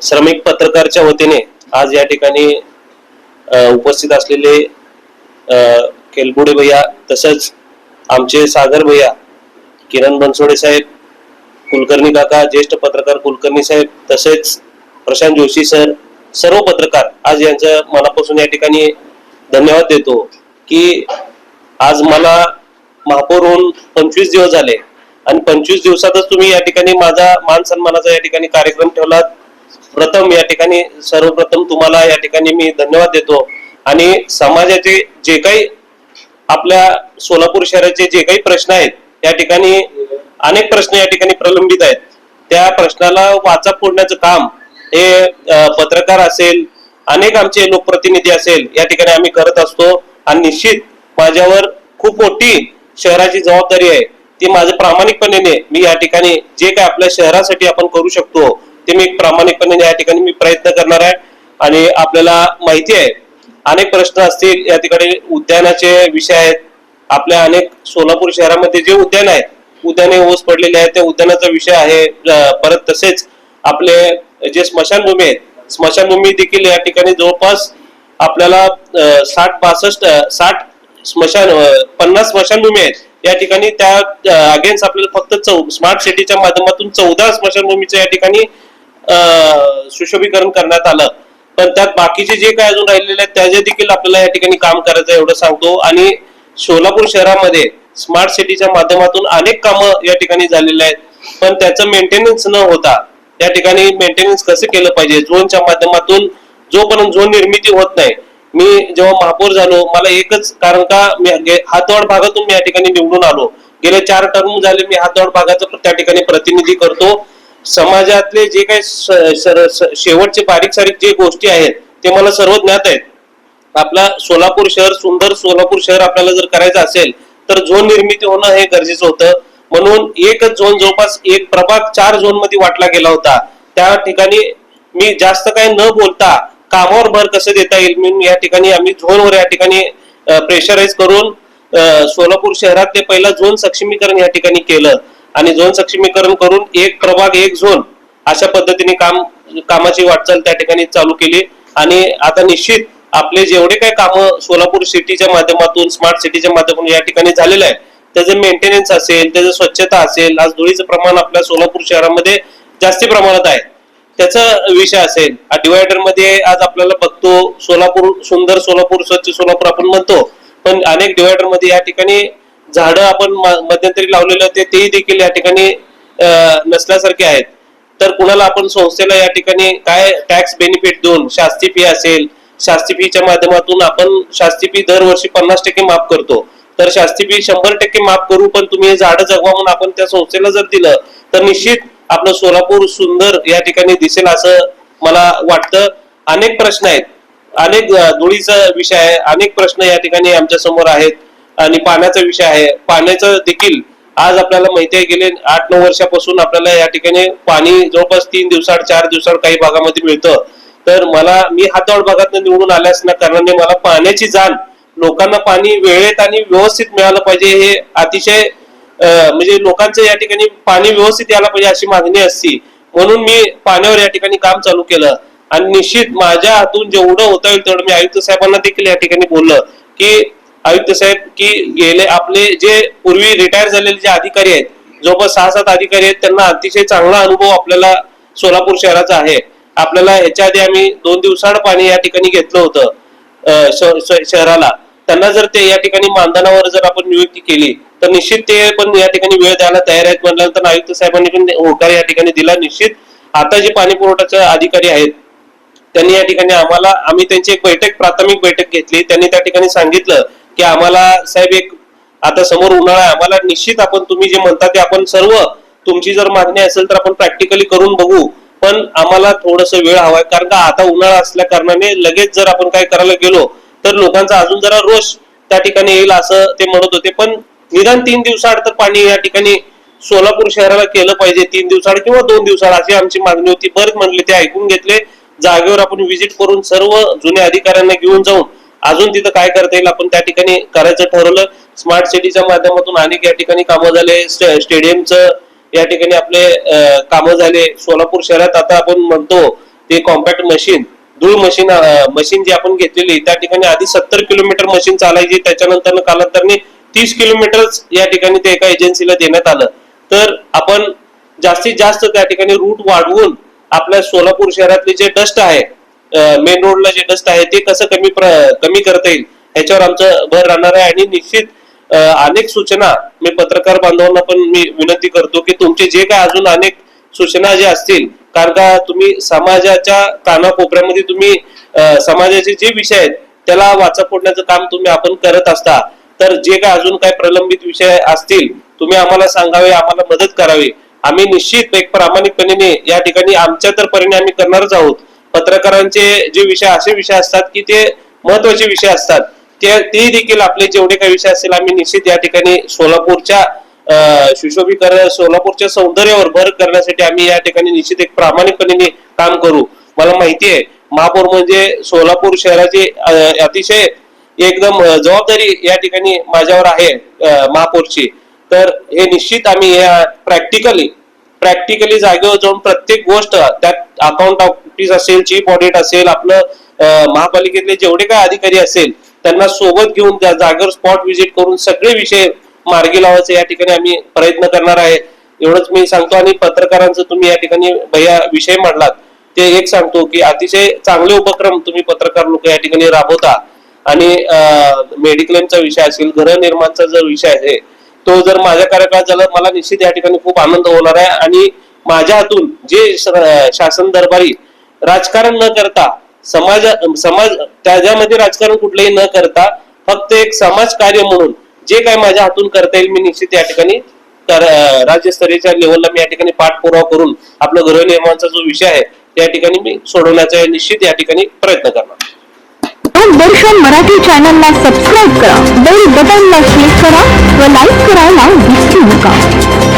श्रमिक पत्रकारच्या वतीने आज या ठिकाणी उपस्थित असलेले केलबुडे भैया, तसंच आमचे सागर भैया, किरण बनसोडे साहेब, कुलकर्णी काका, ज्येष्ठ पत्रकार कुलकर्णी साहेब, तसेच प्रशांत जोशी सर, सर्व पत्रकार आज यांचं मनापासून या ठिकाणी धन्यवाद देतो की आज मला महापौर होऊन 25 दिवस झाले आणि 25 दिवसातच तुम्ही या ठिकाणी माझा मान सन्मानाचा या ठिकाणी कार्यक्रम ठेवलात. प्रथम या ठिकाणी सर्वप्रथम तुम्हाला या ठिकाणी मी धन्यवाद देतो. आणि समाजाचे जे काही आपल्या सोलापूर शहराचे जे काही प्रश्न आहेत, या ठिकाणी अनेक प्रश्न या ठिकाणी प्रलंबित आहेत. त्या प्रश्नाला वाचा फोडण्याचं काम हे पत्रकार असेल, अनेक आमचे लोकप्रतिनिधी असेल, या ठिकाणी आम्ही करत असतो. आणि निश्चित माझ्यावर खूप मोठी शहराची जबाबदारी आहे. ती माझं प्रामाणिकपणे मी या ठिकाणी जे काय आपल्या शहरासाठी आपण करू शकतो ते मी प्रामाणिकपणे या ठिकाणी मी प्रयत्न करणार आहे. आणि आपल्याला माहिती आहे अनेक प्रश्न असतील या ठिकाणी, उद्यानाचे विषय आहेत. आपल्या अनेक सोलापूर शहरामध्ये जे उद्यान आहेत, उद्याने ओस पडलेले आहेत, त्या उद्यानाचा विषय आहे. परत तसेच आपले जे स्मशानभूमी आहेत, स्मशानभूमी देखील या ठिकाणी जवळपास आपल्याला 60 50 स्मशानभूमी आहेत या ठिकाणी. त्या अगेन्स्ट आपल्याला फक्त स्मार्ट सिटीच्या माध्यमातून 14 स्मशानभूमीचं या ठिकाणी सुशोभीकरण करण्यात आलं. पण त्यात बाकीचे जे काय अजून राहिलेले आहेत त्याचे देखील आपल्याला या ठिकाणी काम करायचं एवढं सांगतो. आणि सोलापूर शहरामध्ये स्मार्ट सिटीच्या माध्यमातून अनेक कामं या ठिकाणी झालेले आहेत, पण त्याचं मेंटेनन्स न होता या ठिकाणी मेंटेनन्स कसं केलं पाहिजे झोनच्या माध्यमातून, जोपर्यंत झोन निर्मिती होत नाही. मी जेव्हा महापौर झालो मला एकच कारण का मी हातवाड भागातून मी या ठिकाणी निवडून आलो. गेले 4 टर्म झाले मी हातवाड भागाचं त्या ठिकाणी प्रतिनिधी करतो. समाजातले जे काही शेवटचे बारीक सारीक जे गोष्टी आहेत ते मला सर्व ज्ञात आहेत. आपला सोलापूर शहर, सुंदर सोलापूर शहर आपल्याला जर करायचं असेल तर झोन निर्मिती होणं हे गरजेचं होतं. म्हणून एकच झोन, जवळपास एक प्रभाग 4 झोन मध्ये वाटला गेला होता. त्या ठिकाणी मी जास्त काही न बोलता कामावर भर कसं देता येईल म्हणून या ठिकाणी आम्ही झोनवर या ठिकाणी प्रेशराईज करून सोलापूर शहरातले पहिला झोन सक्षमीकरण या ठिकाणी केलं. आणि झोन सक्षमीकरण करून एक प्रभाग एक झोन अशा पद्धतीने कामाची वाटचाल त्या ठिकाणी चालू केली. आणि आता निश्चित आपले जेवढे काही कामं सोलापूर सिटीच्या माध्यमातून, स्मार्ट सिटीच्या माध्यमातून या ठिकाणी झालेलं आहे, त्याचं मेंटेनन्स असेल, त्याचं स्वच्छता असेल, आज धुळीचं प्रमाण आपल्या सोलापूर शहरामध्ये जास्ती प्रमाणात आहे, त्याचा विषय असेल. डिवायडर मध्ये आज आपल्याला बघतो सोलापूर, सुंदर सोलापूर, स्वच्छ सोलापूर आपण म्हणतो, पण अनेक डिवायडर मध्ये या ठिकाणी झाडं आपण मध्यंतरी लावलेले होते ते देखील या ठिकाणी नसल्यासारखे आहेत. तर कुणाला आपण संस्थेला या ठिकाणी काय टॅक्स बेनिफिट देऊन शास्ती फी असेल, शास्ती फीच्या माध्यमातून आपण शास्ती फी दरवर्षी 50% माफ करतो, तर शास्ती फी 100% माफ करू, पण तुम्ही झाडं जगवा म्हणून आपण त्या संस्थेला जर दिलं तर निश्चित आपलं सोलापूर सुंदर या ठिकाणी दिसेल असं मला वाटतं. अनेक प्रश्न आहेत, अनेक धुळीचा विषय आहे, अनेक प्रश्न या ठिकाणी आमच्या समोर आहेत. आणि पाण्याचा विषय आहे. पाण्याचं देखील आज आपल्याला माहिती आहे गेले 8-9 वर्षापासून आपल्याला या ठिकाणी पाणी जवळपास 3 दिवसाड 4 दिवसाड काही भागामध्ये मिळतं. तर मी हातवाड भागात निवडून आल्यास ना कारणाने मला पाण्याची जाण, लोकांना पाणी वेळेत आणि व्यवस्थित मिळालं पाहिजे, हे अतिशय म्हणजे लोकांचं या ठिकाणी पाणी व्यवस्थित यायला पाहिजे अशी मागणी असती. म्हणून मी पाण्यावर या ठिकाणी काम चालू केलं. आणि निश्चित माझ्या हातून जेवढं होता येईल तेवढं मी आयुक्त साहेबांना देखील या ठिकाणी बोललं की आयुक्त साहेब की गेले आपले जे पूर्वी रिटायर झालेले जे अधिकारी आहेत, जवळपास 6-7 अधिकारी आहेत, त्यांना अतिशय चांगला अनुभव आपल्याला सोलापूर शहराचा आहे. आपल्याला ह्याच्या आधी आम्ही 2 दिवसाड पाणी या ठिकाणी घेतलं होतं शहराला. त्यांना जर ते या ठिकाणी मानधनावर जर आपण नियुक्ती केली तर निश्चित ते पण या ठिकाणी वेळ द्यायला तयार आहेत. म्हटल्यानंतर आयुक्त साहेबांनी पण होकार या ठिकाणी दिला. निश्चित आता जे पाणी पुरवठ्याचे अधिकारी आहेत त्यांनी या ठिकाणी आम्ही त्यांची एक प्राथमिक बैठक घेतली. त्यांनी त्या ठिकाणी सांगितलं की आम्हाला साहेब एक आता समोर उन्हाळा आहे, आम्हाला निश्चित आपण तुम्ही जे म्हणता ते आपण सर्व तुमची जर मागणी असेल तर आपण प्रॅक्टिकली करून बघू, पण आम्हाला थोडस वेळ हवाय. कारण का आता उन्हाळा असल्या कारणाने लगेच जर आपण काय करायला गेलो तर लोकांचा अजून जरा रोष त्या ठिकाणी येईल असं ते म्हणत होते. पण निदान 3 दिवसाआड तर पाणी या ठिकाणी सोलापूर शहराला केलं पाहिजे, 3 दिवसाआड किंवा 2 दिवसाआड अशी आमची मागणी होती. बरं म्हणले, ते ऐकून घेतले. जागेवर आपण व्हिजिट करून सर्व जुन्या अधिकाऱ्यांना घेऊन जाऊन अजून तिथं काय करता येईल आपण त्या ठिकाणी करायचं ठरवलं. स्मार्ट सिटीच्या माध्यमातून अनेक या ठिकाणी कामं झाले, स्टेडियमचं या ठिकाणी आपले कामं झाले. सोलापूर शहरात आता आपण म्हणतो ते कॉम्पॅक्ट मशीन धूळ मशीन जी आपण घेतलेली त्या ठिकाणी आधी 70 किलोमीटर मशीन चालायची, त्याच्यानंतर कालांतराने 30 किलोमीटर या ठिकाणी ते एका एजन्सीला देण्यात आलं. तर आपण जास्तीत जास्त त्या ठिकाणी रूट वाढवून आपल्या सोलापूर शहरातले जे डस्ट आहे, मेन रोडला जे डस्ट आहे ते कसं कमी करता येईल ह्याच्यावर आमचं भर राहणार आहे. आणि निश्चित अनेक सूचना मी पत्रकार बांधवांना पण मी विनंती करतो की तुमचे जे काय अजून अनेक सूचना जे असतील, कारण का तुम्ही समाजाच्या कानाकोपऱ्यामध्ये तुम्ही समाजाचे जे विषय आहेत त्याला वाचा फोडण्याचं काम आपण करत असता. तर जे काय अजून काय प्रलंबित विषय असतील तुम्ही आम्हाला सांगावे, आम्हाला मदत करावी. आम्ही निश्चित एक प्रामाणिकपणे या ठिकाणी आमच्या तर परीने आम्ही करणारच आहोत. पत्रकारांचे जे विषय असे विषय असतात की ते महत्वाचे विषय असतात, ते देखील आपले जेवढे काही विषय असतील आम्ही निश्चित या ठिकाणी सोलापूरच्या सुशोभीकरण, सोलापूरच्या सौंदर्यावर भर करण्यासाठी आम्ही या ठिकाणी निश्चित एक प्रामाणिकपणे काम करू. मला माहिती आहे महापौर म्हणजे सोलापूर शहराची अतिशय एकदम जबाबदारी या ठिकाणी माझ्यावर आहे महापौरची. तर हे निश्चित आम्ही या प्रॅक्टिकली जागेवर जाऊन प्रत्येक गोष्ट त्यात अकाउंट ऑफिस असेल, चीफ ऑडिट असेल, आपलं महापालिकेतले जेवढे काय अधिकारी असेल त्यांना सोबत घेऊन जागेवर स्पॉट व्हिजिट करून सगळे विषय मार्गी लावायचे या ठिकाणी आम्ही प्रयत्न करणार आहे. एवढंच मी सांगतो. आणि पत्रकारांचं तुम्ही या ठिकाणी भैया विषय मांडलात ते एक सांगतो की अतिशय चांगले उपक्रम तुम्ही पत्रकार लोक या ठिकाणी राबवता. आणि मेडिक्लेमचा विषय असेल, गृहनिर्माणचा जर विषय आहे तो जर माझ्या कार्यकाळात झाला मला निश्चित या ठिकाणी खूप आनंद होणार आहे. आणि माझ्या हातून जे शासन दरबारी राजकारण न करता समाज त्याच्यामध्ये राजकारण कुठलंही न करता फक्त एक समाज कार्य म्हणून जे काय माझ्या हातून करता येईल मी निश्चित या ठिकाणी राज्यस्तरीयच्या लेवलला मी या ठिकाणी पाठपुरावा करून आपलं गृहनिर्माणचा जो विषय आहे त्या ठिकाणी मी सोडवण्याचा निश्चित या ठिकाणी प्रयत्न करणार. दर्शन मराठी चॅनलला सबस्क्राईब करा, बेल बटनला क्लिक करा व लाईक करायला विसरू नका.